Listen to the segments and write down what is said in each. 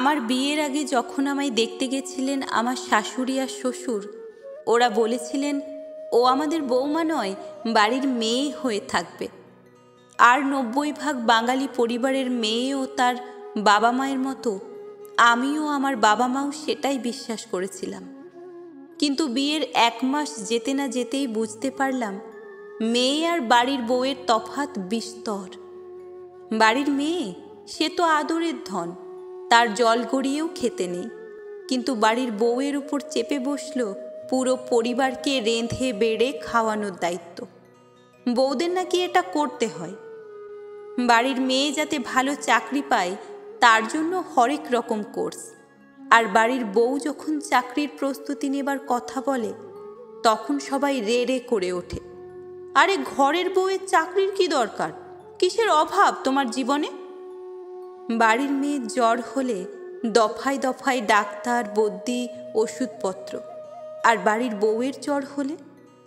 আমার বিয়ের আগে যখন আমায় দেখতে গেছিলেন আমার শাশুড়ি আর শ্বশুর, ওরা বলেছিলেন ও আমাদের বৌমা নয়, বাড়ির মেয়ে হয়ে থাকবে। আর 90% বাঙালি পরিবারের মেয়ে ও তার বাবা মায়ের মতো আমিও আমার বাবা মাও সেটাই বিশ্বাস করেছিলাম। কিন্তু বিয়ের 1 মাস যেতে না যেতেই বুঝতে পারলাম মেয়ে আর বাড়ির বউয়ের তফাৎ বিস্তর। বাড়ির মেয়ে সে তো আদরের ধন, তার জল গড়িয়েও খেতে নেই, কিন্তু বাড়ির বউয়ের উপর চেপে বসল পুরো পরিবারকে রেঁধে বেড়ে খাওয়ানোর দায়িত্ব। বউদের নাকি এটা করতে হয়। বাড়ির মেয়ে যাতে ভালো চাকরি পায় তার জন্য হরেক রকম কোর্স। আর বাড়ির বউ যখন চাকরির প্রস্তুতি নেবার কথা বলে তখন সবাই রে রে করে ওঠে, আরে ঘরের বউয়ের চাকরির কি দরকার, কিসের অভাব তোমার জীবনে? বাড়ির মেয়ের জ্বর হলে দফায় দফায় ডাক্তার, বদ্যি, ওষুধপত্র। আর বাড়ির বউয়ের জ্বর হলে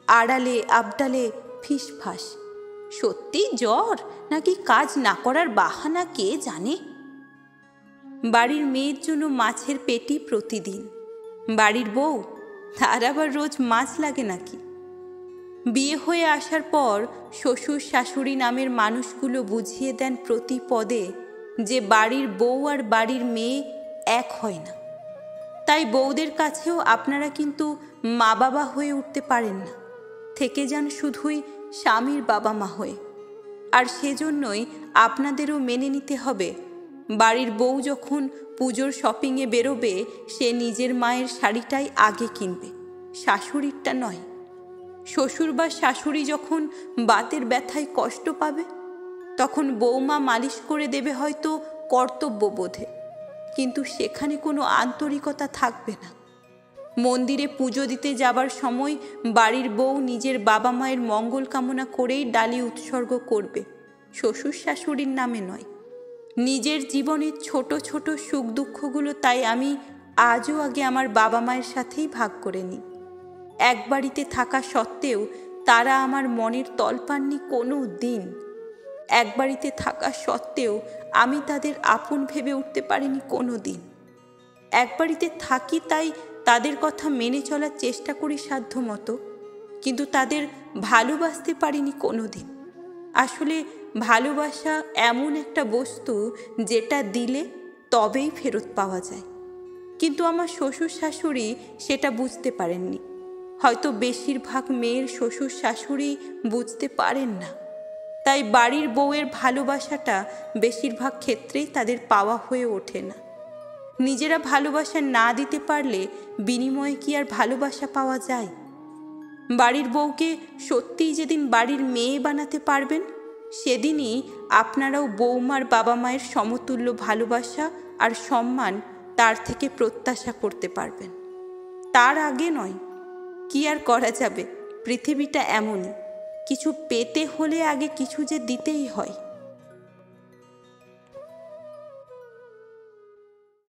আড়ালে আবডালে ফিসফাস। সত্যি জ্বর নাকি কাজ না করার বাহানা কে জানে। বাড়ির মেয়ের জন্য মাছের পেটি প্রতিদিন, বাড়ির বউ তার আবার রোজ মাছ লাগে নাকি? বিয়ে হয়ে আসার পর শ্বশুর শাশুড়ি নামের মানুষগুলো বুঝিয়ে দেন প্রতি পদে যে বাড়ির বউ আর বাড়ির মেয়ে এক হয় না। তাই বউদের কাছেও আপনারা কিন্তু মা বাবা হয়ে উঠতে পারেন না, থেকে যান শুধুই স্বামীর বাবা মা হয়ে। আর সেজন্যই আপনাদেরও মেনে নিতে হবে বাড়ির বউ যখন পুজোর শপিংয়ে বেরোবে সে নিজের মায়ের শাড়িটাই আগে কিনবে, শাশুড়িরটা নয়। শ্বশুর বা শাশুড়ি যখন বাতের ব্যথায় কষ্ট পাবে তখন বৌমা মালিশ করে দেবে হয়তো কর্তব্যবোধে, কিন্তু সেখানে কোনো আন্তরিকতা থাকবে না। মন্দিরে পুজো দিতে যাবার সময় বাড়ির বউ নিজের বাবা মায়ের মঙ্গল কামনা করেই ডালি উৎসর্গ করবে, শ্বশুর শাশুড়ির নামে নয়। নিজের জীবনের ছোট ছোট সুখ দুঃখগুলো তাই আমি আজও আগে আমার বাবা মায়ের সাথেই ভাগ করে নিই। এক বাড়িতে থাকা সত্ত্বেও তারা আমার মনের তল পাননি কোনো দিন। এক বাড়িতে থাকা সত্ত্বেও আমি তাদের আপন ভেবে উঠতে পারিনি কোনো দিন। এক বাড়িতে থাকি তাই তাদের কথা মেনে চলার চেষ্টা করি সাধ্য মতো, কিন্তু তাদের ভালোবাসতে পারিনি কোনো দিন। আসলে ভালোবাসা এমন একটা বস্তু যেটা দিলে তবেই ফেরত পাওয়া যায়, কিন্তু আমার শ্বশুর শাশুড়ি সেটা বুঝতে পারেননি। হয়তো বেশিরভাগ মেয়ের শ্বশুর শাশুড়ি বুঝতে পারেন না, তাই বাড়ির বউয়ের ভালোবাসাটা বেশিরভাগ ক্ষেত্রেই তাদের পাওয়া হয়ে ওঠে না। নিজেরা ভালোবাসা না দিতে পারলে বিনিময়ে কি আর ভালোবাসা পাওয়া যায়? বাড়ির বউকে সত্যিই যেদিন বাড়ির মেয়ে বানাতে পারবেন সেদিনই আপনারাও বৌমার বাবা মায়ের সমতুল্য ভালোবাসা আর সম্মান তার থেকে প্রত্যাশা করতে পারবেন। তার আগে নয়। কি আর করা যাবে, পৃথিবীটা এমনই, কিছু পেতে হলে আগে কিছু যে দিতেই হয়।